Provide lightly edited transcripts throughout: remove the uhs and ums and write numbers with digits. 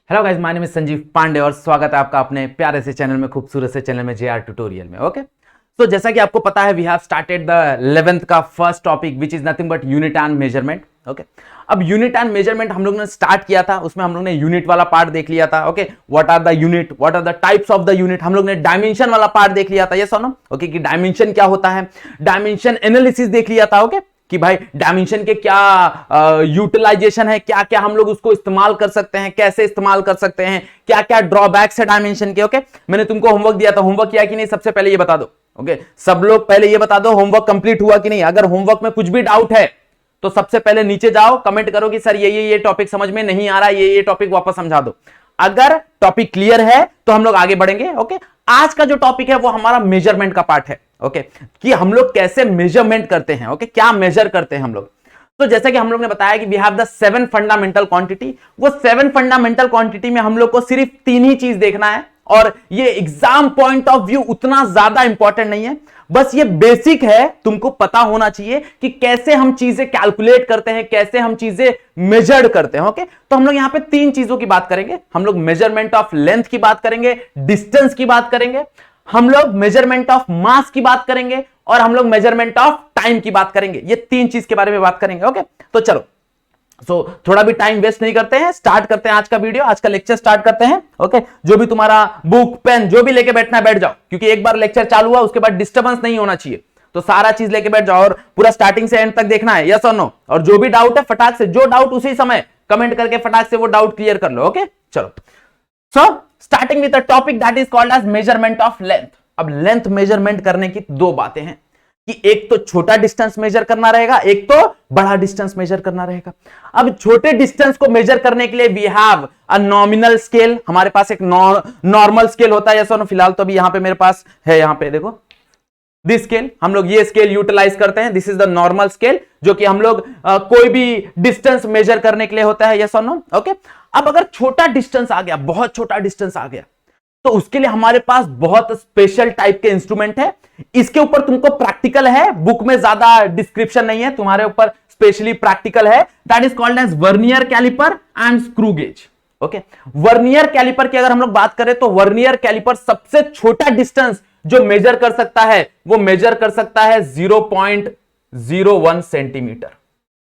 Hello guys, my name is Sanjeev Pandey और स्वागत है आपका अपने प्यारे से चैनल में, खूबसूरत से चैनल में, जेआर ट्यूटोरियल में। ओके, तो जैसा कि आपको पता है, we have started the 11th का first topic which is nothing but unit and measurement. Okay, अब यूनिट एंड मेजरमेंट हम लोग ने स्टार्ट किया था, उसमें हम लोग ने यूनिट वाला पार्ट देख लिया था। Okay, what are the unit, what are the types of the unit, हम लोग ने डायमेंशन वाला पार्ट देख लिया था। ये सुनो, ओके, कि डायमेंशन क्या होता है, डायमेंशन एनालिसिस देख लिया था। ओके, कि भाई डायमेंशन के क्या यूटिलाइजेशन है, क्या क्या हम लोग उसको इस्तेमाल कर सकते हैं, कैसे इस्तेमाल कर सकते हैं, क्या क्या ड्रॉबैक्स है डायमेंशन के। ओके, मैंने तुमको होमवर्क दिया था, होमवर्क किया कि नहीं, सबसे पहले ये बता दो। ओके, सब लोग पहले ये बता दो होमवर्क कंप्लीट हुआ कि नहीं। अगर होमवर्क में कुछ भी डाउट है तो सबसे पहले नीचे जाओ, कमेंट करो कि सर ये टॉपिक समझ में नहीं आ रहा, ये टॉपिक वापस समझा दो। अगर टॉपिक क्लियर है तो हम लोग आगे बढ़ेंगे। ओके, आज का जो टॉपिक है वो हमारा मेजरमेंट का पार्ट है। ओके, कि हम लोग कैसे मेजरमेंट करते हैं। ओके, क्या मेजर करते हैं हम लोग। तो जैसे कि हम लोग ने बताया कि we have the 7 fundamental quantity, वो 7 फंडामेंटल क्वांटिटी में हम लोग को सिर्फ 3 ही चीज देखना है, और ये एग्जाम पॉइंट ऑफ व्यू उतना ज्यादा इंपॉर्टेंट नहीं है, बस ये बेसिक है, तुमको पता होना चाहिए कि कैसे हम चीजें कैलकुलेट करते हैं, कैसे हम चीजें मेजर्ड करते हैं। ओके, तो हम लोग यहां पे 3 चीजों की बात करेंगे। हम लोग मेजरमेंट ऑफ लेंथ की बात करेंगे, डिस्टेंस की बात करेंगे, हम लोग मेजरमेंट ऑफ मास की बात करेंगे, और हम लोग मेजरमेंट ऑफ टाइम की बात करेंगे। ये 3 चीज के बारे में बात करेंगे। ओके, तो चलो, थोड़ा भी टाइम वेस्ट नहीं करते हैं, स्टार्ट करते हैं आज का वीडियो, आज का लेक्चर स्टार्ट करते हैं। ओके, जो भी तुम्हारा बुक पेन जो भी लेके बैठना है बैठ जाओ, क्योंकि एक बार लेक्चर चालू हुआ उसके बाद डिस्टर्बेंस नहीं होना चाहिए, तो सारा चीज लेके बैठ जाओ और पूरा स्टार्टिंग से एंड तक देखना है, यस और नो। और जो भी डाउट है फटाक से, जो डाउट उसी समय कमेंट करके फटाक से वो डाउट क्लियर कर लो। ओके, चलो, so starting with the topic that is called as measurement of length. अब लेंथ मेजरमेंट करने की 2 बातें हैं, कि एक तो छोटा डिस्टेंस मेजर करना रहेगा, एक तो बड़ा डिस्टेंस मेजर करना रहेगा। अब छोटे डिस्टेंस को मेजर करने के लिए we have a nominal scale, हमारे पास एक नॉर्मल स्केल होता है। ऐसा फिलहाल तो अभी यहां पे मेरे पास है, यहां पे देखो दिस स्केल, हम लोग ये स्केल यूटिलाइज करते हैं। This is the normal scale, जो कि हम लोग कोई भी डिस्टेंस मेजर करने के लिए होता है। Yes or no. ओके, अब अगर छोटा डिस्टेंस आ गया, बहुत छोटा डिस्टेंस आ गया, तो उसके लिए हमारे पास बहुत स्पेशल टाइप के इंस्ट्रूमेंट है। इसके ऊपर तुमको प्रैक्टिकल है, बुक में ज्यादा डिस्क्रिप्शन नहीं है, तुम्हारे ऊपर स्पेशली प्रैक्टिकल है। That is called as vernier caliper and screw gauge. Okay, vernier caliper की अगर हम लोग बात करें तो वर्नियर कैलिपर सबसे छोटा डिस्टेंस जो मेजर कर सकता है वो मेजर कर सकता है 0.01 सेंटीमीटर।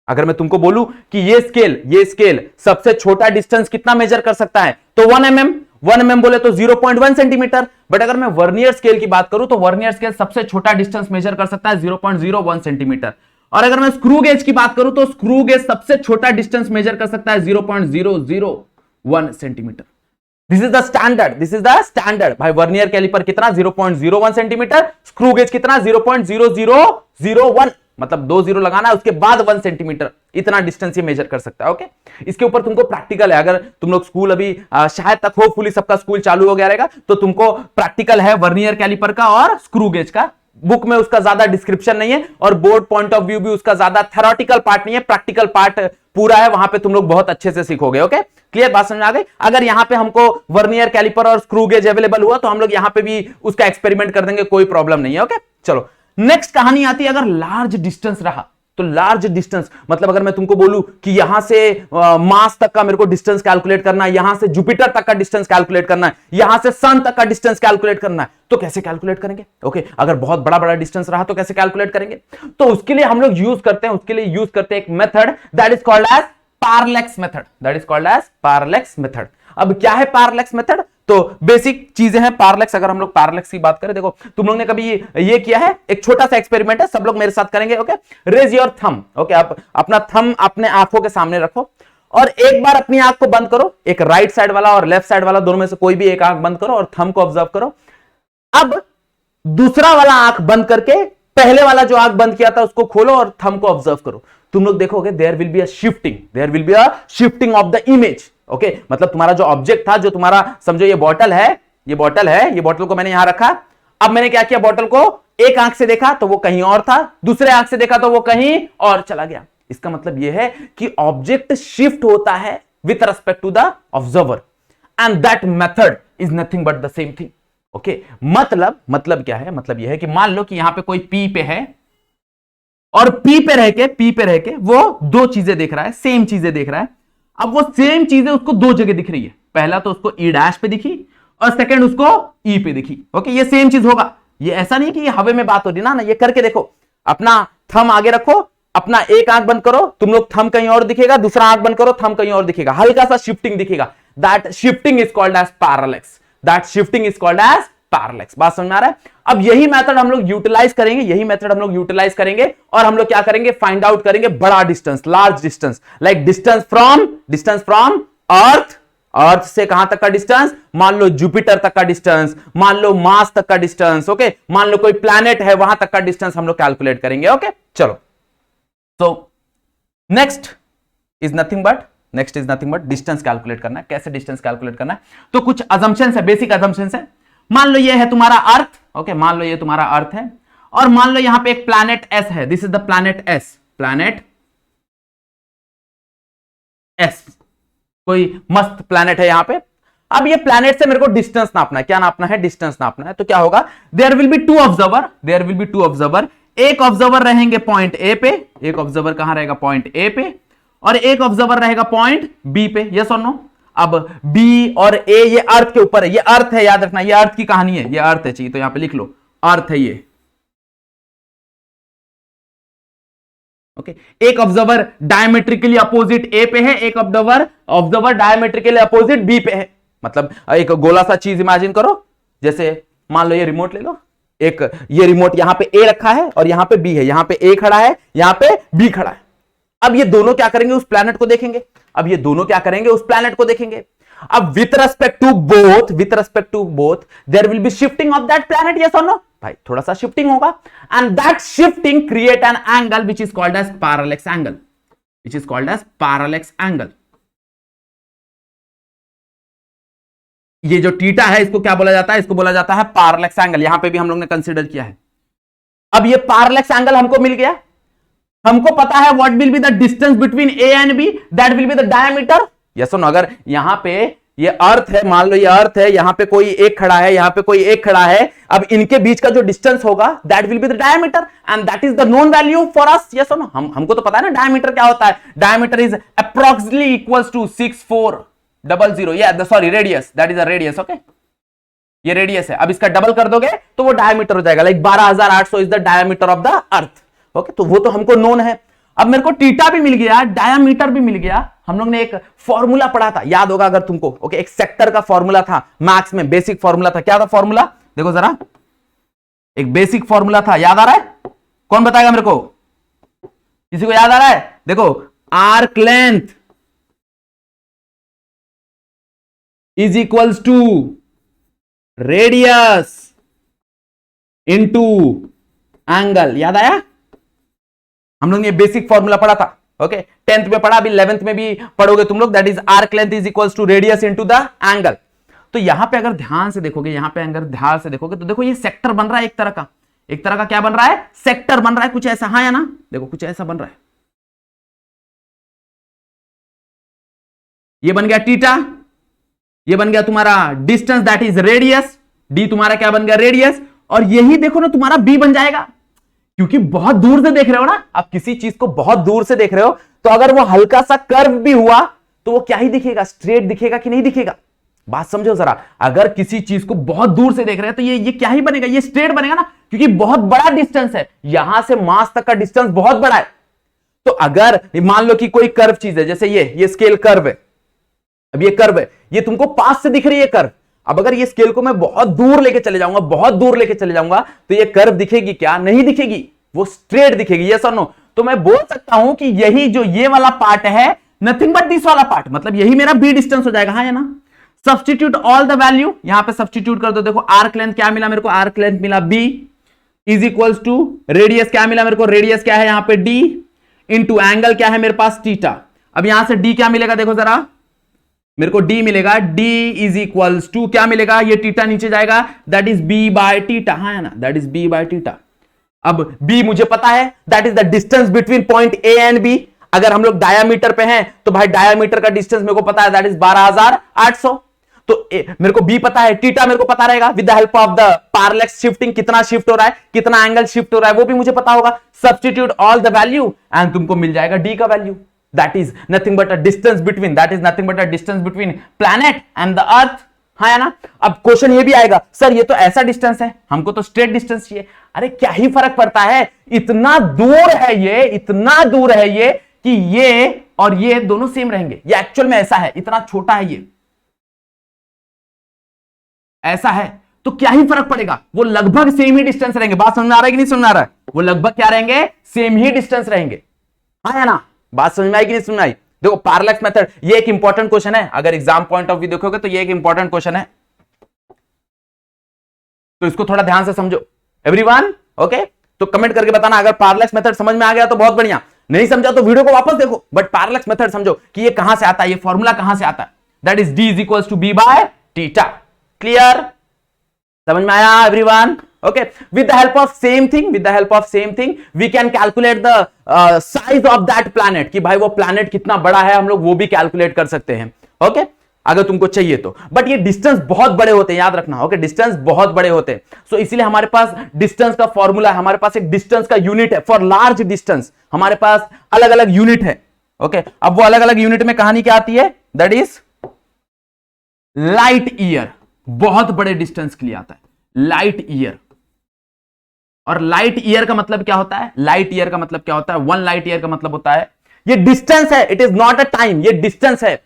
अगर मैं तुमको बोलूं कि ये स्केल सबसे छोटा डिस्टेंस कितना मेजर कर सकता है, तो 1 mm बोले तो 0.1 सेंटीमीटर। बट अगर मैं वर्नियर स्केल की बात करूं तो वर्नियर स्केल सबसे छोटा डिस्टेंस मेजर कर सकता है 0.01 सेंटीमीटर। और अगर मैं स्क्रू गेज की बात करूं तो स्क्रू गेज सबसे छोटा डिस्टेंस मेजर कर सकता है 0.001 centimetre. This is the standard. भाई वर्नियर कैलिपर कितना, 0.01 सेंटीमीटर, स्क्रू गेज कितना, 0.0001, मतलब 2 0 लगाना है, उसके बाद 1 सेंटीमीटर, इतना डिस्टेंस ये मेजर कर सकता है। ओके, इसके ऊपर तुमको प्रैक्टिकल है। अगर तुम लोग स्कूल अभी शायद तक होपफुली सबका स्कूल चालू हो गया रहेगा, तो तुमको प्रैक्टिकल है वर्नियर कैलिपर का और स्क्रू गेज का। बुक में उसका ज्यादा डिस्क्रिप्शन नहीं है, और बोर्ड पॉइंट ऑफ व्यू भी उसका ज्यादा थ्योरेटिकल पार्ट नहीं है, प्रैक्टिकल पार्ट पूरा है, वहां पे तुम लोग बहुत अच्छे से सीखोगे। ओके, क्लियर, बात समझ आ गई। अगर यहां पे हमको वर्नियर कैलिपर और स्क्रू गेज अवेलेबल हुआ तो हम लोग यहां पे भी उसका एक्सपेरिमेंट कर देंगे, कोई प्रॉब्लम नहीं है। ओके, चलो नेक्स्ट कहानी आती है, अगर लार्ज डिस्टेंस रहा तो लार्ज डिस्टेंस मतलब अगर मैं तुमको बोलूं कि यहां से मार्स तक का मेरे को डिस्टेंस कैलकुलेट करना है, यहां से जुपिटर तक का डिस्टेंस कैलकुलेट करना है, यहां से सन तक का डिस्टेंस कैलकुलेट करना है, तो कैसे कैलकुलेट करेंगे। ओके, अगर बहुत बड़ा बड़ा डिस्टेंस रहा तो कैसे कैलकुलेट करेंगे, तो उसके लिए हम लोग यूज करते हैं एक method that is called as parallax method. अब क्या है पारलेक्स मेथड, तो बेसिक चीजें हैं पारलेक्स। अगर हम लोग पारलेक्स की बात करें, देखो तुम लोग ने कभी ये किया है, एक छोटा सा एक्सपेरिमेंट है, सब लोग मेरे साथ करेंगे। Okay, raise your thumb. Okay, आप अपना थंब अपने आंखों के सामने रखो और एक बार अपनी आंख को बंद करो, एक राइट साइड वाला और लेफ्ट साइड वाला, दोनों में से कोई भी एक आंख बंद करो और थंब को ऑब्जर्व करो। अब दूसरा वाला आंख बंद करके पहले वाला जो आंख बंद किया था उसको खोलो और थंब को ऑब्जर्व करो। तुम लोग देखोगे there will be a shifting of the image. Okay, मतलब तुम्हारा जो ऑब्जेक्ट था, जो तुम्हारा समझो ये बॉटल है, ये बॉटल को मैंने यहां रखा। अब मैंने क्या किया, बॉटल को एक आंख से देखा तो वो कहीं और था, दूसरे आंख से देखा तो वो कहीं और चला गया। इसका मतलब यह है कि ऑब्जेक्ट शिफ्ट होता है with respect to the observer, and that method is nothing but the same thing. Okay, मतलब क्या है, मतलब यह है कि मान लो कि यहां पे कोई पी पे है और पी पे रह के वो 2 चीजें देख रहा है, सेम चीजें देख रहा है। अब वो सेम चीजें उसको 2 जगह दिख रही है। पहला तो उसको ई डैश पे दिखी और सेकंड उसको ई पे दिखी। ओके, ये सेम चीज होगा, ये ऐसा नहीं कि ये हवा में बात हो रही ना, ये करके देखो। अपना थंब आगे रखो, अपना एक आंख बंद करो, तुम लोग थंब कहीं और दिखेगा, दूसरा आंख बंद करो, थंब कहीं और दिखेगा, हल्का सा शिफ्टिंग दिखेगा। That shifting is called as parallax. That shifting is called as parallax. बात समझ में आ रहा है? अब यही मेथड हम लोग यूटिलाइज करेंगे, यही मेथड हम लोग यूटिलाइज करेंगे और हम लोग क्या करेंगे, फाइंड आउट करेंगे बड़ा distance, large distance, like distance from earth. Earth से कहां तक का डिस्टेंस, मान लो जुपिटर तक का डिस्टेंस, मान लो मार्स तक का डिस्टेंस। ओके, मान लो कोई प्लैनेट है वहां तक का डिस्टेंस हम लोग कैलकुलेट करेंगे। ओके, चलो। तो next is nothing but distance calculate करना है। कैसे डिस्टेंस कैलकुलेट करना है? तो कुछ अजम्पशंस है, बेसिक अजम्पशंस है। मान लो ये है तुम्हारा अर्थ। ओके, मान लो ये तुम्हारा अर्थ है और मान लो यहां पे एक प्लैनेट एस है। This is the planet S, planet S, कोई मस्त प्लैनेट है यहां पे। अब ये प्लैनेट से मेरे को डिस्टेंस नापना है। क्या नापना है? डिस्टेंस नापना है। तो क्या होगा, there will be two observer. एक ऑब्जर्वर रहेंगे पॉइंट ए पे, एक ऑब्जर्वर कहां रहेगा, पॉइंट ए पे, और एक ऑब्जर्वर रहेगा पॉइंट बी पे। Yes or no? अब बी और ए ये अर्थ के ऊपर है, ये अर्थ है, याद रखना, ये अर्थ की कहानी है, ये अर्थ है, चाहिए तो यहां पे लिख लो, अर्थ है ये। ओके, एक ऑब्जर्वर डायमेट्रिकली अपोजिट ए पे है, एक ऑब्जर्वर डायमेट्रिकली अपोजिट बी पे है। मतलब एक गोला सा चीज इमेजिन करो, जैसे मान लो ये रिमोट ले लो, एक ये रिमोट यहां पे ए रखा है और यहां पे बी है, यहां पे ए खड़ा है, यहां पे बी खड़ा है। अब ये दोनों क्या करेंगे, उस प्लैनेट को देखेंगे। अब ये दोनों क्या करेंगे, उस प्लैनेट को देखेंगे। अब with respect to both there will be shifting of that planet. Yes or no? भाई थोड़ा सा शिफ्टिंग होगा and that shifting create an angle which is called as parallax angle. ये जो थीटा है इसको क्या बोला जाता है, इसको बोला जाता है पैरालेक्स एंगल। यहां पे भी हम लोग ने कंसीडर किया है। अब ये पैरालेक्स एंगल हमको मिल गया, हमको पता है what will be the distance between A and B, that will be the diameter. Yes or no? अगर यहां पे ये अर्थ है, मान लो ये अर्थ है, यहां पे कोई एक खड़ा है, यहां पे कोई एक खड़ा है, अब इनके बीच का जो डिस्टेंस होगा that will be the diameter and that is the known value for us. Yes or no? हमको तो पता है ना डायमीटर क्या होता है। Diameter is approximately equals to 6400, या sorry radius, that is a radius. Okay, ये रेडियस है। अब इसका डबल कर दोगे तो वो डायमीटर हो जाएगा, like 12800 is the diameter of the earth. Okay, तो वो तो हमको नोन है। अब मेरे को थीटा भी मिल गया, डायमीटर भी मिल गया। हम लोग ने एक फॉर्मूला पढ़ा था, याद होगा अगर तुमको। ओके, एक सेक्टर का फॉर्मूला था मैथ्स में, बेसिक फॉर्मूला था। क्या था फॉर्मूला? देखो जरा, एक बेसिक फॉर्मूला था, याद आ रहा है? कौन बताएगा मेरे को? किसी को याद आ रहा है? देखो, arc length is equals to radius into angle. याद आया? हम लोग ने बेसिक फॉर्मूला पढ़ा था। ओके, 10th में पढ़ा, अभी 11th में भी पढ़ोगे तुम लोग। That is arc length is equals to radius into the angle. तो यहां पे अगर ध्यान से देखोगे, यहां पे अगर ध्यान से देखोगे तो देखो ये सेक्टर बन रहा है एक तरह का क्या बन रहा है, सेक्टर बन रहा है कुछ ऐसा, हाँ या ना? देखो कुछ ऐसा बन रहा है। ये बन गया थीटा, ये बन गया तुम्हारा distance that is radius, D तुम्हारा क्या बन गया, रेडियस, और यही देखो ना तुम्हारा बी बन जाएगा, क्योंकि बहुत दूर से देख रहे हो ना। आप किसी चीज को बहुत दूर से देख रहे हो तो अगर वो हल्का सा कर्व भी हुआ तो वो क्या ही दिखेगा, स्ट्रेट दिखेगा कि नहीं दिखेगा? बात समझो जरा। अगर किसी चीज को बहुत दूर से देख रहे हैं तो ये क्या ही बनेगा, ये स्ट्रेट बनेगा ना, क्योंकि बहुत बड़ा डिस्टेंस है, यहां से मार्स तक का डिस्टेंस बहुत बड़ा है। तो अगर मान लो कि कोई कर्व चीज है, जैसे ये स्केल कर्व है, अब ये कर्व है, ये तुमको पास से दिख रही है कर्व। अब अगर ये स्केल को मैं बहुत दूर लेके चले जाऊंगा तो ये कर्व दिखेगी क्या? नहीं दिखेगी, वो स्ट्रेट दिखेगी। Yes or no? तो मैं बोल सकता हूं कि यही जो ये वाला पार्ट है, नथिंग बट दिस वाला पार्ट, मतलब यही मेरा बी डिस्टेंस हो जाएगा, हाँ या ना? सब्स्टिट्यूट ऑल द वैल्यू, यहां पे सब्स्टिट्यूट कर दो। देखो आर्क लेंथ क्या मिला मेरे को, आर्क लेंथ मिला B is equals to radius क्या मिला मेरे को, रेडियस क्या है यहां पे डी, इंटू एंगल क्या है मेरे पास थीटा। अब यहां से डी क्या मिलेगा, देखो जरा, मेरे को डी मिलेगा, डी इज इक्वल्स टू क्या मिलेगा, ये थीटा नीचे जाएगा, that is B by theta, हाँ है ना? That is B by theta. अब बी मुझे पता है, that is the distance between point A and B. अगर हम लोग डायामीटर पे हैं तो भाई डायामीटर का डिस्टेंस मेरे को पता है, दैट इज 12800। तो मेरे को बी पता है, थीटा मेरे को पता रहेगा, with the help of the parallel shifting कितना शिफ्ट हो रहा है, कितना एंगल शिफ्ट हो रहा है वो भी मुझे पता होगा। Substitute all the value and तुमको मिल जाएगा डी का value. That is nothing but a distance between planet and the earth. हाँ या ना। अब क्वेश्चन ये भी आएगा, सर ये तो ऐसा डिस्टेंस है, हमको तो स्ट्रेट डिस्टेंस चाहिए। अरे क्या ही फर्क पड़ता है, इतना दूर है ये कि ये और ये दोनों सेम रहेंगे। ये एक्चुअल में ऐसा है, इतना छोटा है, ये ऐसा है, तो क्या ही फर्क पड़ेगा, वो लगभग सेम ही डिस्टेंस रहेंगे। बात समझ में आ रहा है कि नहीं समझ में आ रहा है? वो लगभग क्या रहेंगे, सेम ही डिस्टेंस रहेंगे। हाँ या ना। बात समझ में आई कि नहीं समझ में आई? देखो पैरेलैक्स मेथड, ये एक इंपॉर्टेंट क्वेश्चन है, अगर एग्जाम पॉइंट ऑफ व्यू देखोगे तो ये एक इंपॉर्टेंट क्वेश्चन है, तो इसको थोड़ा ध्यान से समझो एवरीवन। ओके, तो कमेंट करके बताना अगर पैरेलैक्स मेथड समझ में आ गया तो बहुत बढ़िया, नहीं समझा तो वीडियो को वापस देखो, बट पैरेलैक्स मेथड समझो कि ये कहां से आता है, ये फॉर्मूला कहां से आता है, that is d is equal to b by theta. Clear, समझ में आया everyone? Okay, with the help of same thing we can calculate the size of that planet, कि भाई वो planet कितना बड़ा है हम लोग वो भी कैलकुलेट कर सकते हैं। ओके, अगर तुमको चाहिए तो, बट ये डिस्टेंस बहुत बड़े होते हैं, याद रखना। ओके, डिस्टेंस बहुत बड़े होते हैं, सो इसीलिए हमारे पास डिस्टेंस का फॉर्मूला है, हमारे पास एक डिस्टेंस का यूनिट है। फॉर लार्ज डिस्टेंस हमारे पास अलग अलग यूनिट है। ओके, अब वो अलग अलग यूनिट में कहानी क्या आती है, दैट इज लाइट ईयर। बहुत बड़े डिस्टेंस के लिए आता है लाइट ईयर। और लाइट ईयर का मतलब क्या होता है, लाइट ईयर का मतलब क्या होता है, 1 लाइट ईयर का मतलब होता है ये डिस्टेंस है, it is not a time, ये डिस्टेंस है।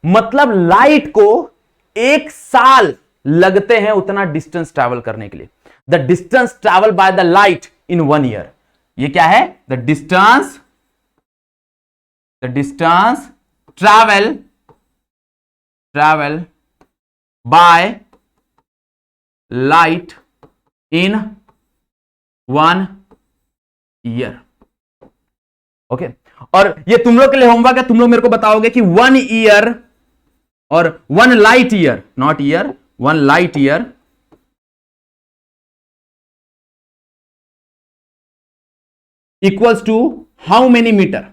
मतलब लाइट को 1 साल लगते हैं उतना डिस्टेंस ट्रैवल करने के लिए। The distance travel by the light in 1 year, ये क्या है, the distance travel by light in 1 year. Okay, और ये तुम लोग के लिए होमवर्क है, तुम लोग मेरे को बताओगे कि 1 ईयर और 1 light year, not year, 1 light year equals to how many meter.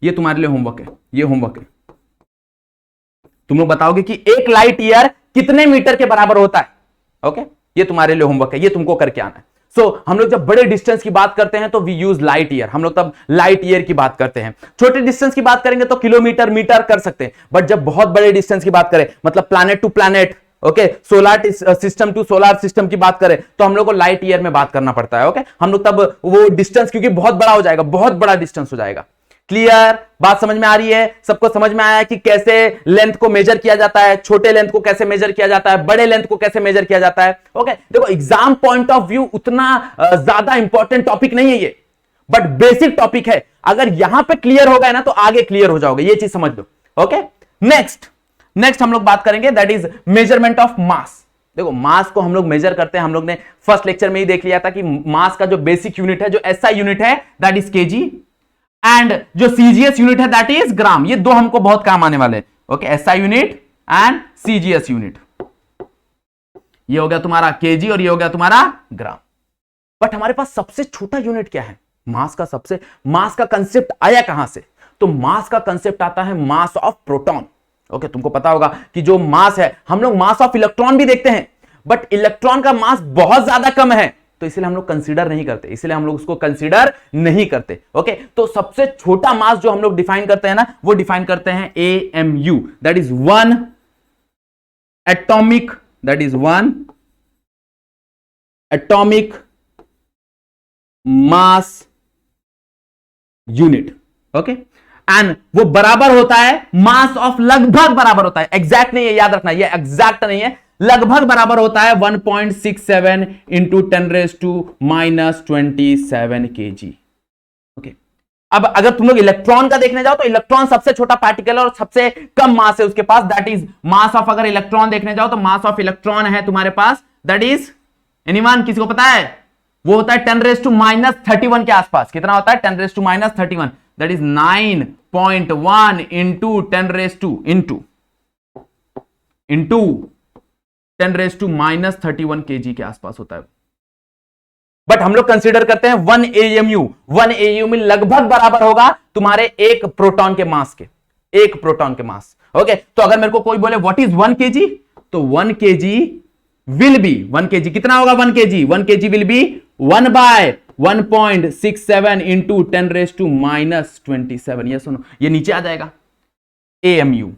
ये तुम्हारे लिए होमवर्क है, ये होमवर्क है। तुम लोग बताओगे कि 1 लाइट ईयर कितने मीटर के बराबर होता है। ओके, ये तुम्हारे लिए होमवर्क है, ये तुमको करके आना है। हम लोग जब बड़े डिस्टेंस की बात करते हैं तो वी यूज लाइट ईयर, हम लोग तब लाइट ईयर की बात करते हैं। छोटे डिस्टेंस की बात करेंगे तो किलोमीटर, मीटर कर सकते हैं, बट जब बहुत बड़े डिस्टेंस की बात करें, मतलब planet to planet, okay, solar system to solar system की बात करें तो हम लोग को लाइट ईयर में बात करना पड़ता है। ओके, हम लोग तब वो डिस्टेंस क्योंकि बहुत बड़ा हो जाएगा, बहुत बड़ा डिस्टेंस हो जाएगा। क्लियर, बात समझ में आ रही है? सबको समझ में आया कि कैसे लेंथ को मेजर किया जाता है, छोटे लेंथ को कैसे मेजर किया जाता है, बड़े लेंथ को कैसे मेजर किया जाता है। ओके, देखो एग्जाम पॉइंट ऑफ व्यू उतना ज्यादा इंपॉर्टेंट टॉपिक नहीं है ये, बट बेसिक टॉपिक है। अगर यहां पे क्लियर हो गया ना तो आगे क्लियर हो जाओगे, ये चीज समझ लो। ओके, नेक्स्ट हम लोग बात करेंगे that is measurement of mass. देखो मास को हम लोग मेजर करते हैं, हम लोग ने फर्स्ट लेक्चर में ही देख लिया था कि मास का जो बेसिक यूनिट है, जो एसआई यूनिट है दैट इज केजी, एंड जो सीजीएस यूनिट है दैट इज ग्राम। ये दो हमको बहुत काम आने वाले हैं। Okay, SI unit and CGS unit, ये हो गया तुम्हारा केजी और ये हो गया तुम्हारा ग्राम। बट हमारे पास सबसे छोटा यूनिट क्या है, मास का कंसेप्ट आया कहां से? तो मास का कंसेप्ट आता है मास ऑफ प्रोटॉन। ओके, तुमको पता होगा कि जो मास है, हम लोग मास ऑफ इलेक्ट्रॉन भी देखते हैं, बट इलेक्ट्रॉन का मास बहुत ज्यादा कम है, तो इसलिए हम लोग कंसीडर नहीं करते, इसलिए हम लोग उसको कंसीडर नहीं करते। ओके, तो सबसे छोटा मास जो हम लोग डिफाइन करते हैं ना, वो डिफाइन करते हैं AMU, that is 1 atomic, that is 1 atomic mass unit. Okay, and वो बराबर होता है मास ऑफ, लगभग बराबर होता है, एग्जैक्ट नहीं है, याद रखना, ये एग्जैक्ट नहीं है, लगभग बराबर होता है 1.67 इंटू 10⁻⁻27 kg। ओके, अब अगर तुम लोग इलेक्ट्रॉन का देखने जाओ तो इलेक्ट्रॉन सबसे छोटा पार्टिकल और सबसे कम मास है उसके पास, दैट इज मास ऑफ, अगर इलेक्ट्रॉन देखने जाओ तो मास ऑफ इलेक्ट्रॉन है तुम्हारे पास, दैट इज एनीवन, किसी को पता है? वो होता है 10⁻31 के आसपास। कितना होता है? 10⁻31, दैट इज 9.1 इंटू 10⁻31 kg के आसपास होता है। बट हम लोग कंसीडर करते हैं 1 AMU। 1 AMU लगभग बराबर होगा तुम्हारे एक प्रोटॉन के मास के, एक प्रोटॉन के मास। ओके, तो अगर मेरे को कोई बोले व्हाट इज 1 kg, तो 1 kg विल बी, 1 kg कितना होगा? 1 kg will be 1 by 1.67 into 10⁻⁻27। ये सुनो, ये नीचे आ जाएगा AMU।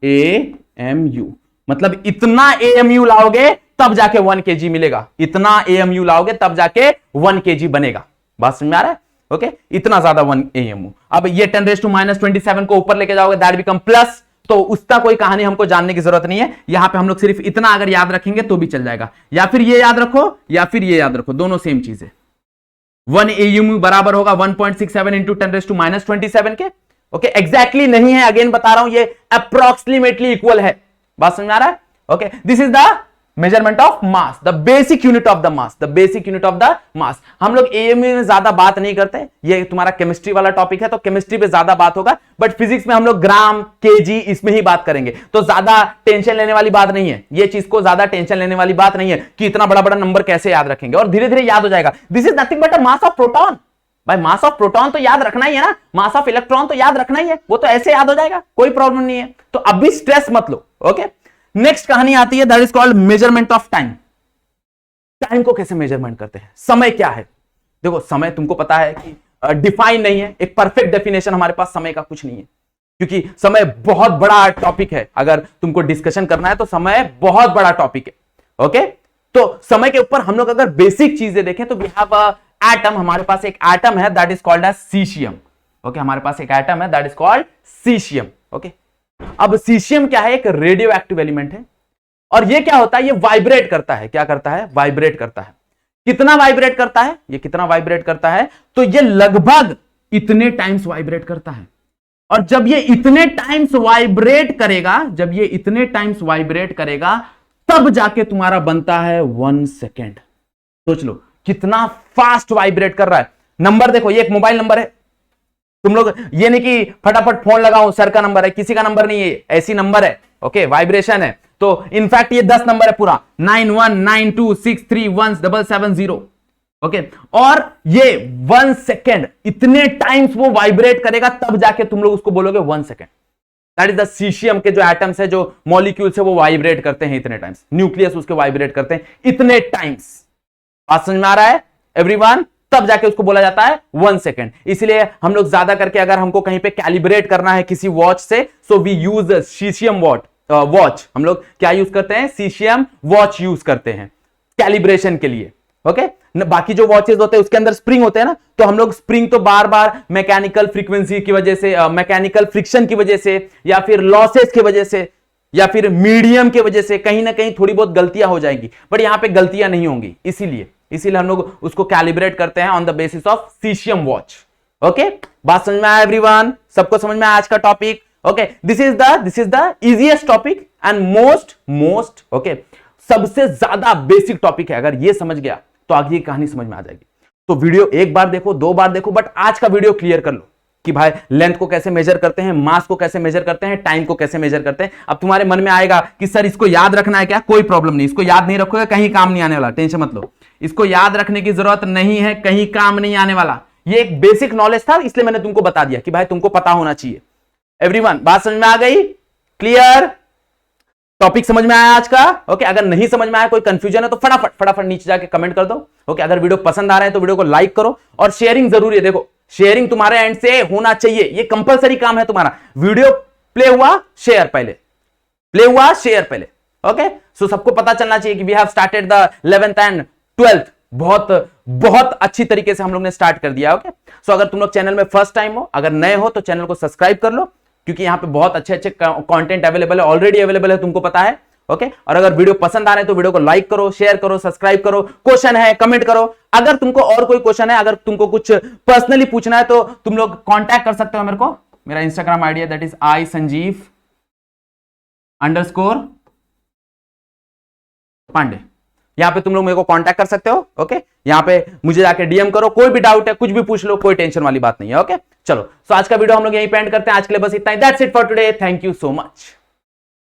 AMU मतलब इतना AMU लाओगे तब जाके 1 kg मिलेगा, इतना AMU लाओगे तब जाके 1 kg बनेगा। बात समझ में आ रहा है? ओके, इतना ज्यादा 1 AMU। अब ये 10⁻⁻27 को ऊपर लेके जाओगे, दैट बिकम प्लस, तो उसका कोई कहानी हमको जानने की जरूरत नहीं है। यहां पे हम लोग सिर्फ इतना अगर याद रखेंगे तो भी चल जाएगा, या फिर ये याद रखो या फिर ये याद रखो, दोनों सेम चीज है। 1 AMU बराबर होगा 1.67 इंटू 10⁻⁻27 के। ओके, एग्जैक्टली नहीं है, अगेन बता रहा हूं, ये अप्रोक्सीमेटली इक्वल है। बात समझ में आ रहा है? Okay, this is the measurement of mass, the basic unit of the mass, the basic unit of the mass. हम लोग AMU में ज्यादा बात नहीं करते, ये तुम्हारा केमिस्ट्री वाला टॉपिक है तो केमिस्ट्री पे ज्यादा बात होगा, बट फिजिक्स में हम लोग ग्राम, केजी इसमें ही बात करेंगे, तो ज्यादा टेंशन लेने वाली बात नहीं है। ये चीज को ज्यादा टेंशन लेने वाली बात नहीं है कि इतना बड़ा बड़ा नंबर कैसे याद रखेंगे, और धीरे धीरे याद हो जाएगा। This is nothing but a mass of proton. भाई मास ऑफ प्रोटॉन तो याद रखना ही है ना, मास ऑफ इलेक्ट्रॉन तो याद रखना ही है, वो तो ऐसे याद हो जाएगा, कोई प्रॉब्लम नहीं है। तो अभी स्ट्रेस मत लो। ओके, नेक्स्ट कहानी आती है, that is called measurement of time. Time को कैसे मेजरमेंट करते हैं, समय क्या है? देखो, समय तुमको पता है कि डिफाइन नहीं है, एक परफेक्ट डेफिनेशन हमारे पास समय का कुछ नहीं है, क्योंकि समय बहुत बड़ा टॉपिक है। अगर तुमको डिस्कशन करना है तो समय बहुत बड़ा टॉपिक है। ओके, तो समय के ऊपर हम लोग अगर बेसिक चीजें देखें तो वी हैव एटम, हमारे पास एक एटम है that is called as caesium. Okay, हमारे पास एक एटम है that is called as. Okay, अब सीशियम क्या है? एक रेडियो एक्टिव एलिमेंट है, और ये क्या होता है? ये वाइब्रेट करता है। क्या करता है? वाइब्रेट करता है। कितना वाइब्रेट करता है? ये कितना वाइब्रेट करता है? तो ये लगभग इतने टाइम्स वाइब्रेट करता है, और जब ये इतने टाइम्स वाइब्रेट करेगा, जब ये इतने टाइम्स वाइब्रेट करेगा, तब जाके तुम्हारा बनता है 1 सेकेंड। सोच लो कितना फास्ट वाइब्रेट कर रहा है। नंबर देखो, ये एक मोबाइल नंबर है, तुम लोग ये नहीं कि फटाफट फोन लगाओ, सर का नंबर है, किसी का नंबर नहीं है, ऐसी नंबर है। ओके, वाइब्रेशन है, तो इनफैक्ट ये 10 नंबर है पूरा, 9192631770। ओके, और ये 1 सेकेंड इतने टाइम्स वो वाइब्रेट करेगा, तब जाके तुम लोग उसको बोलोगे 1 second. That is the caesium के जो एटम्स है, जो मॉलिक्यूल्स है, वो वाइब्रेट करते हैं इतने टाइम्स, न्यूक्लियस उसके वाइब्रेट करते हैं इतने टाइम्स। बात समझ में आ रहा है एवरीवन? तब जाके उसको बोला जाता है 1 सेकेंड। इसलिए हम लोग ज्यादा करके अगर हमको कहीं पे कैलिब्रेट करना है किसी वॉच से, so we use caesium watch. हम लोग क्या यूज करते हैं? सीशियम वॉच यूज करते हैं कैलिब्रेशन के लिए। ओके, बाकी जो वॉचेस होते हैं उसके अंदर स्प्रिंग होते हैं ना, तो हम लोग स्प्रिंग तो बार बार मैकेनिकल फ्रीक्वेंसी की वजह से, मैकेनिकल फ्रिक्शन की वजह से, या फिर लॉसेस की वजह से, या फिर मीडियम की वजह से कहीं ना कहीं थोड़ी बहुत गलतियां हो जाएंगी, बट यहां पे गलतियां नहीं होंगी। इसीलिए हम लोग उसको कैलिब्रेट करते हैं on the basis of caesium watch. Okay, बात समझ में आया एवरीवन? सबको समझ में आया आज का topic? Okay, this is the easiest topic and most okay, सबसे ज्यादा बेसिक टॉपिक है। अगर ये समझ गया तो आगे कहानी समझ में आ जाएगी। तो वीडियो एक बार देखो, 2 बार देखो, बट आज का वीडियो क्लियर कर लो कि भाई लेंथ को कैसे मेजर करते हैं, मास को कैसे मेजर करते हैं, टाइम को कैसे मेजर करते हैं। अब तुम्हारे मन में आएगा कि सर इसको याद रखना है क्या? कोई प्रॉब्लम नहीं, इसको याद नहीं रखोगे कहीं काम नहीं आने वाला, टेंशन मत लो। इसको याद रखने की जरूरत नहीं है, कहीं काम नहीं आने वाला। ये एक बेसिक नॉलेज था, इसलिए मैंने तुमको बता दिया कि भाई तुमको पता होना चाहिए। एवरीवन, बात समझ में आ गई? क्लियर? टॉपिक समझ में आया आज का? ओके, अगर नहीं समझ में आया, कोई कंफ्यूजन है तो फटाफट नीचे जाके कमेंट कर दो। ओके, अगर वीडियो पसंद आ रहा है तो वीडियो को लाइक करो, और शेयरिंग जरूरी है। देखो, शेयरिंग तुम्हारे एंड से होना चाहिए, ये कंपलसरी काम है तुम्हारा। वीडियो प्ले हुआ, शेयर पहले, प्ले हुआ, शेयर पहले। ओके, सो सबको पता चलना चाहिए कि we have started the 11th and 12th। बहुत अच्छी तरीके से हम लोग ने स्टार्ट कर दिया। ओके, सो अगर तुम लोग चैनल में फर्स्ट टाइम हो, अगर नए हो तो चैनल को सब्सक्राइब कर लो, क्योंकि यहां पे बहुत अच्छे कंटेंट अवेलेबल है, ऑलरेडी अवेलेबल है, तुमको पता है। ओके, और अगर वीडियो पसंद आ रहे हैं तो वीडियो को लाइक करो, शेयर करो, सब्सक्राइब करो। क्वेश्चन है कमेंट करो। अगर तुमको और कोई क्वेश्चन है, अगर तुमको कुछ पर्सनली पूछना है तो तुम लोग कांटेक्ट कर सकते हो मेरे को। मेरा इंस्टाग्राम आईडी है दैट इज isanjeev_पांडे। यहां पे तुम लोग मेरे को कांटेक्ट कर सकते हो। ओके, यहां पे मुझे जाके डीएम करो, कोई भी डाउट है कुछ भी पूछ लो, कोई टेंशन वाली बात नहीं है। ओके, चलो, सो आज का वीडियो हम लोग यहीं पे एंड करते हैं। आज के लिए बस इतना ही। That's it for today. Thank you so much.